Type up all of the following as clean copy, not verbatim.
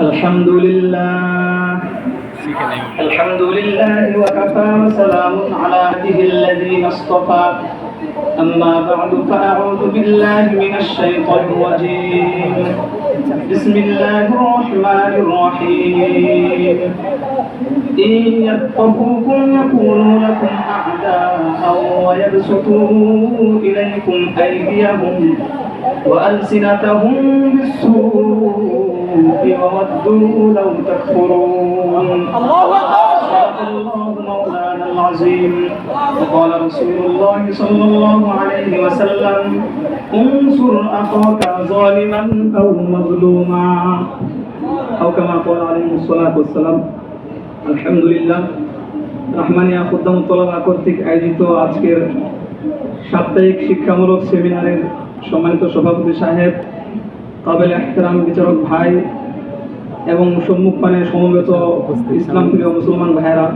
الحمد لله الحمد لله وكفى وسلام على عبده الذين اصطفى أما بعد فأعوذ بالله من الشيطان الرجيم بسم الله الرحمن الرحيم إن يثقفوكم يكونوا لكم أعداء ويبسطوا إليكم أيديهم وألسنتهم بالسوء وودوا لو تكفرون. صدق الله مولانا العظيم. وقال رسول الله صلى الله عليه وسلم انصر أخاك ظالما أو مظلوما أو كما قال عليه الصلاة والسلام. আলহামদুলিল্লাহ, রাহমানিয়া খুদ্দাম তলবা কর্তৃক আয়োজিত আজকের সাপ্তাহিক শিক্ষামূলক সেমিনারের সম্মানিত সভাপতি সাহেব, কাবিল ইহতিরাম বিচারক ভাই এবং সম্মুখপানে সমবেত ইসলাম প্রিয় মুসলমান ভাইয়েরা,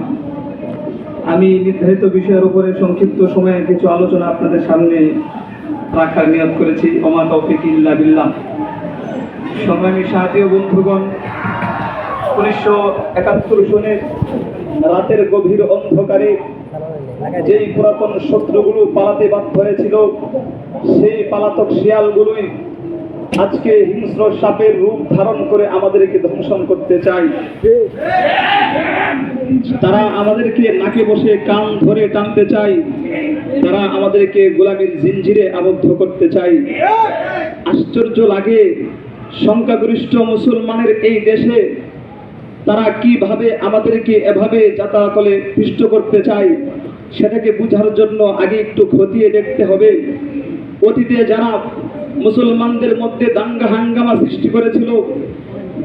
আমি নির্ধারিত বিষয়ের উপরে সংক্ষিপ্ত সময়ে কিছু আলোচনা আপনাদের সামনে রাখার নিয়ত করেছি। ওমা তৌফিক ইল্লা বিল্লাহ। সংগ্রামী সাথী ও বন্ধুগণ, 1971 সনে রাতের গভীর অন্ধকারে যেই পুরাতন শত্রুগুলো পালাতে বাধ্য হয়েছিল, সেই পালাতক শিয়ালগুলোই আজকে হিংস্র সাপের রূপ ধারণ করে আমাদেরকে ধ্বংসন করতে চায়। তারা আমাদেরকে নাকে বসে কান ধরে টানতে চায়, তারা আমাদেরকে গোলামীর জিঞ্জিরে আবদ্ধ করতে চায়। আশ্চর্য লাগে, সংখ্যাগরিষ্ঠ মুসলমানের এই দেশে তারা কিভাবে আমাদেরকে এভাবে যাতায়াতলে পিষ্ট করতে চায়, সেটাকে বুঝার জন্য আগে একটু খতিয়ে দেখতে হবে। অতীতে যারা মুসলমানদের মধ্যে দাঙ্গা হাঙ্গামা সৃষ্টি করেছিল,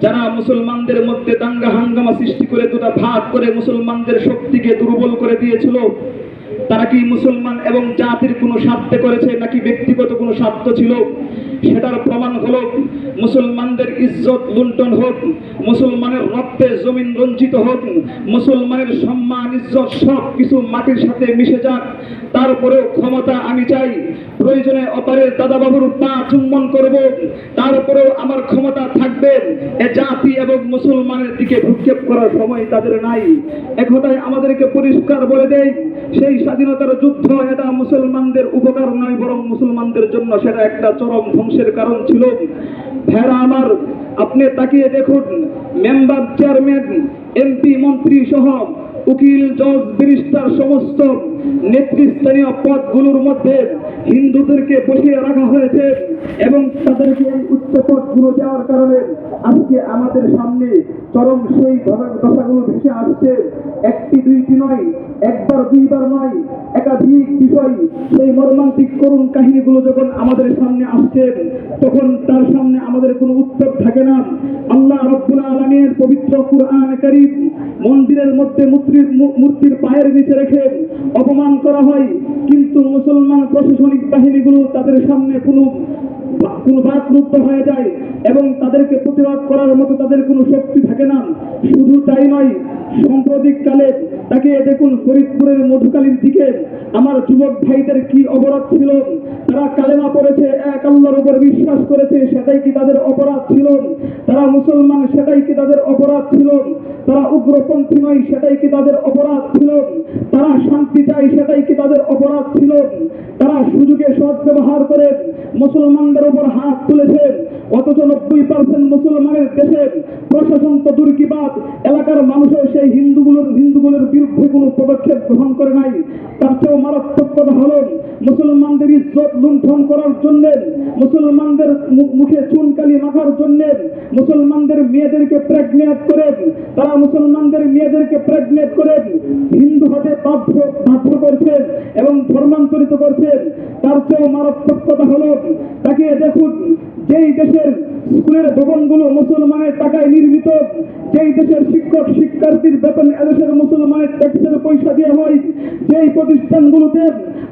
যারা মুসলমানদের মধ্যে দাঙ্গা হাঙ্গামা সৃষ্টি করে দুটা ভাগ করে মুসলমানদের শক্তিকে দুর্বল করে দিয়েছিল, তারা কি মুসলমান এবং জাতির কোনো স্বার্থে করেছে নাকি ব্যক্তিগত কোনো স্বার্থ ছিল? সেটার প্রমাণ হলো মুসলমানদের ইজ্জত লুণ্ঠন হোক, মুসলমানের রক্তে জমিন রঞ্জিত হোক, মুসলমানের সম্মান ইজ্জত সব কিছু মাটির সাথে মিশে যাক, তারপরেও ক্ষমতা আমি চাই। প্রয়োজনে অপারের দাদাবাবুর পা চুম্বন করব, তারপরেও আমার ক্ষমতা থাকবে। এ জাতি এবং মুসলমানের দিকে ভ্রুক্ষেপ করার সময় তাদের নাই। একথায় আমাদেরকে পরিষ্কার বলে দেয়, সেই স্বাধীনতার যুদ্ধ এটা মুসলমানদের উপকার নয়, বরং মুসলমানদের জন্য সেটা একটা চরম ধ্বংসের কারণ ছিল। ভাইরা আমার, আপনি তাকিয়ে দেখুন, মেম্বার, চেয়ারম্যান, এমপি, মন্ত্রী সহ উকিল, জজ, ব্যারিস্টার সমস্ত নেতৃস্থানীয় পদগুলোর মধ্যে হিন্দুদেরকে বসিয়ে রাখা হয়েছে এবং তাদেরকে এই উচ্চ পদগুলো দেওয়ার কারণে আজকে আমাদের সামনে চরম সেই দশাগুলো ভেসে আসছে। একটি দুইটি নয়, একবার দুইবার নয়, একাধিক বিষয়। সেই মর্মান্তিক করুণ কাহিনীগুলো যখন আমাদের সামনে আসছে, তখন তার সামনে আমাদের কোনো উত্তর থাকে না। আল্লাহ রাব্বুল আলামিনের পবিত্র কুরআন কারীম মন্দিরের মধ্যে মূর্তির পায়ের নিচে রেখে অপমান করা হয়, কিন্তু মুসলমান প্রশাসনিক বাহিনীগুলো তাদের সামনে কোনো বাকরুদ্ধ হয়ে যায় এবং তাদেরকে প্রতিবাদ করার মতো তাদের কোনো শক্তি থাকে না। শুধু তাই নয়, সাম্প্রতিক কালে তাকে দেখুন, ফরিদপুরের মধুকালীর দিকে আমার যুবক ভাইদের কি অপরাধ ছিল। তারা কালেমা পড়েছে, এক আল্লাহর উপর বিশ্বাস করেছে, সেটাই কি তাদের অপরাধ ছিল? তারা মুসলমান, সেটাই কি তাদের অপরাধ ছিল? তারা উগ্রপন্থী নয়, সেটাই কি তাদের অপরাধ ছিল? তারা শান্তি চায়, সেটাই কি তাদের অপরাধ ছিল? তারা সুযোগে সদ্ব্যবহার করে মুসলমানদের উপর হাত তুলেছে, অথচ 90% মুসলমানের দেশে প্রশাসন তো দূর কি বাদ, এলাকার মানুষও সেই হিন্দুগুলোর বিরুদ্ধে কোনো পদক্ষেপ গ্রহণ করে নাই। তার চেয়েও মারাত্মক কথা হলো, মুসলমানদের ইজ্জত লুণ্ঠন করার জন্য, মুসলমানদের মুখে চুনকালি মাখার জন্য, মুসলমানদের মেয়েদেরকে প্রেগনেট করে, তারা মুসলমানদের মেয়েদেরকে প্রেগনেট করে হিন্দু হতে বাধ্য করছেন এবং ধর্মান্তরিত করছেন। তার চেয়েও মারাত্মক কথা হলো, তাকে দেখুন, যেই দেশের স্কুলের ভবনগুলো মুসলমানের টাকায় নির্মিত, যেই দেশের শিক্ষক শিক্ষার্থীর বেতন এদেশের মুসলমানের ট্যাক্সের পয়সা দিয়ে হয়, যেই প্রতিষ্ঠানগুলোতে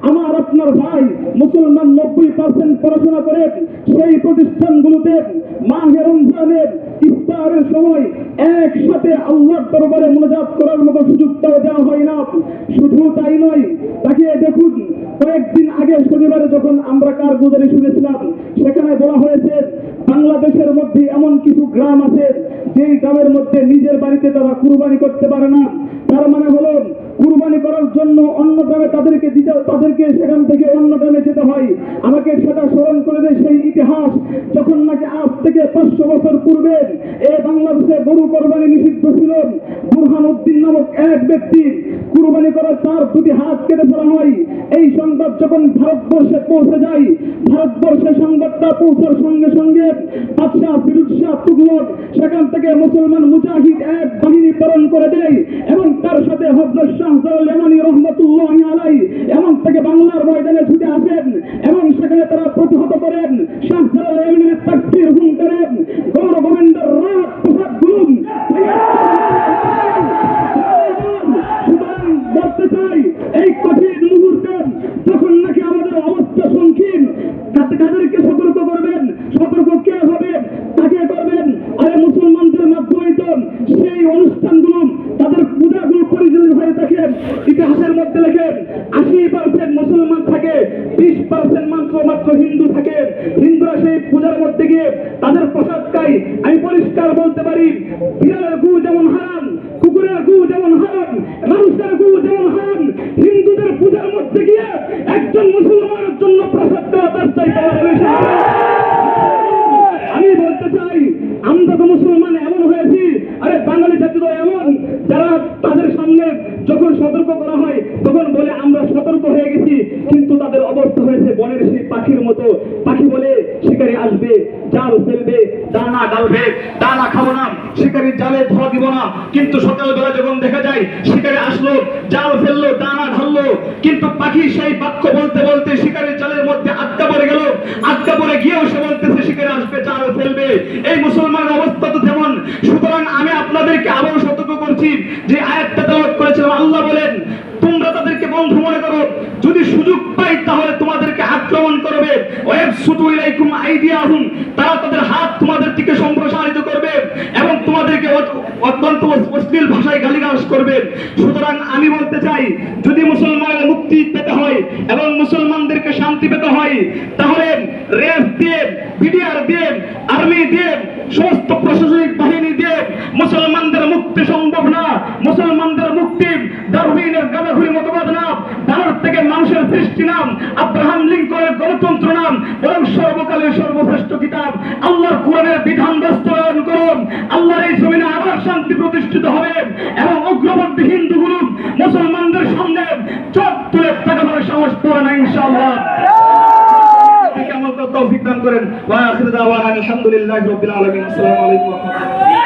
আমার আপনার ভাই মুসলমান 90% পড়াশোনা করে, সেই প্রতিষ্ঠানগুলোতে মাহে রমজানের ইফতারের সময় একসাথে আল্লাহর দরবারে মুনাজাত করার মতো সুযোগটাও দেওয়া হয় না। শুধু তাই নয়, তাকে দেখুন, কয়েকদিন আগে শনিবারে যখন আমরা কারগুজারি শুনেছিলাম, সেখানে বলা হয়েছে বাংলাদেশের মধ্যে এমন কিছু গ্রাম আছে যেই গ্রামের মধ্যে নিজের বাড়িতে তারা কুরবানি করতে পারে না, তার মানে হলো কুরবানি করার জন্য অন্য গ্রামে তাদেরকে সেখান থেকে অন্য গ্রামে যেতে হয়। আমাকে সেটা স্মরণ করে দেয় সেই ইতিহাস, যখন নাকি আজ থেকে 500 বছর পূর্বে এই বাংলাদেশে গরু কোরবানি নিষিদ্ধ ছিল। বুরহান উদ্দিন নামক এক ব্যক্তি কুরবানি করার তার দুটি হাত কেটে ফেলা হয়। এই সংবাদ যখন ভারতবর্ষে পৌঁছে যায়, ভারতবর্ষে সংবাদটা পৌঁছার সঙ্গে সঙ্গে বাদশাহ ফিরোজ শাহ তুগলক সেখান থেকে মুসলমান মুজাহিদ এক বাহিনী প্রেরণ করে দেয় এবং তার সাথে হযরত শাহজালাল ইয়ামানী রহমাতুল্লাহি আলাইহি এমন থেকে বাংলার ময়দানে ছুটে আসেন এবং সেখানে তারা প্রতিহত করেন। শাহজালাল ইয়ামানীর তাকবীর হুঙ্কারেন, গৌর গোবিন্দের রাত প্রসাদ গুলুম। বলতে চাই, এই কঠিন মুহূর্তে যখন নাকি আমাদের অবস্থা সংকীর্ণ, কাদেরকে সতর্ক করবেন? সতর্ক কে হবে? তাকে করবেন। আরে মুসলমানদের মাধ্যমেই তো সেই অনুষ্ঠানগুলো, তাদের পূজাগুলো পরিচালিত হয়ে থাকে। ইতিহাসের মধ্যে লেখেন 80% মুসলমান থাকে, 20% মাত্র হিন্দু থাকে। হিন্দুরা সেই পূজার মধ্যে গিয়ে তাদের প্রসাদ খায়। আমি পরিষ্কার বলতে পারি, বিড়ালের গু যেমন হারাম, কুকুরের গু যেমন হারাম, মানুষের গু যেমন হারাম, হিন্দুদের পূজার মধ্যে গিয়ে একজন মুসলমানের জন্য প্রসাদ দেওয়া তার চাইতে আমি বলতে চাই, আমরা তো মুসলমান এমন হয়েছি, আরে বাঙালি জাতি তো এমন, যারা তাদের সামনে যখন সতর্ক করা হয় তখন বলে আমরা সতর্ক হয়ে গেছি, কিন্তু তাদের অবস্থা হয়েছে বনের সেই পাখির মতো। পাখি বলে শিকারি আসবে, জাল ফেলবে, দানা ডালবে, দানা খাবো না, শিকারি জালে ধোয়া দিব না। কিন্তু সকালবেলা যখন দেখা যায় শিকারি আসলো, জাল ফেললো, দানা ঢাললো, কিন্তু পাখি সেই বাক্য বলতে বলতে শিকারের জালের মধ্যে আটকা পড়ে গেল। আটকা পড়ে গিয়েও সে বলতেছে শিকারি আসবে, জাল ফেলবে। এই মুসলমানের অবস্থা তো তেমন। সুতরাং আমি আপনাদেরকে আরো সতর্ক করছি, যে আয়াতটা তেলাওয়াত করেছিলাম, আল্লাহ বলেন তোমরা তাদেরকে বন্ধু মনে করো, যদি সুযোগ পাই তাহলে তোমাদেরকে আক্রমণ করবে। ওয়ায়াবসুতু ইলাইকুম আইদিয়াহুম, তারা তাদের হাত তোমাদের দিকে সম্প্রসারিত করবে এবং তোমাদেরকে অত্যন্ত অশ্লীল ভাষায় গালিগালাজ করবে। সুতরাং আমি বলতে চাই, যদি মুসলমানের মুক্তি পেতে হয় এবং মুসলমানদেরকে শান্তি পেতে হয়, তাহলে রেফ দিয়ে, বিডিআর দিয়ে, আর্মি দিয়ে, সমস্ত প্রশাসনিক বাহিনী দিয়ে মুসলমানদের মুক্তি সম্ভব না। মুসলমানদের মুক্তি ডারউইনের গাদাঘুরি মতবাদ না, ভারত থেকে মানুষের সৃষ্টি নাম, আব্রাহাম লিঙ্কনের গণতন্ত্র নাম, বরং সর্বকালের সর্বশ্রেষ্ঠ কিতাব আল্লাহর কোরআনের বিধান বাস্তবায়ন করুন। আল্লাহর এই জমিনে আবার শান্তি প্রতিষ্ঠিত হবে এবং অগ্রবর্তী হিন্দুগুলো মুসলমানদের সামনে চোখ তুলে তাকানোর সাহস পাবে না ইনশাআল্লাহ। তৌফিক দান করেন। ওয়া আখিরু দাওয়ানা আলহামদুলিল্লাহি রাব্বিল আলামিন। আসসালামু আলাইকুম ওয়া রাহমাতুল্লাহ।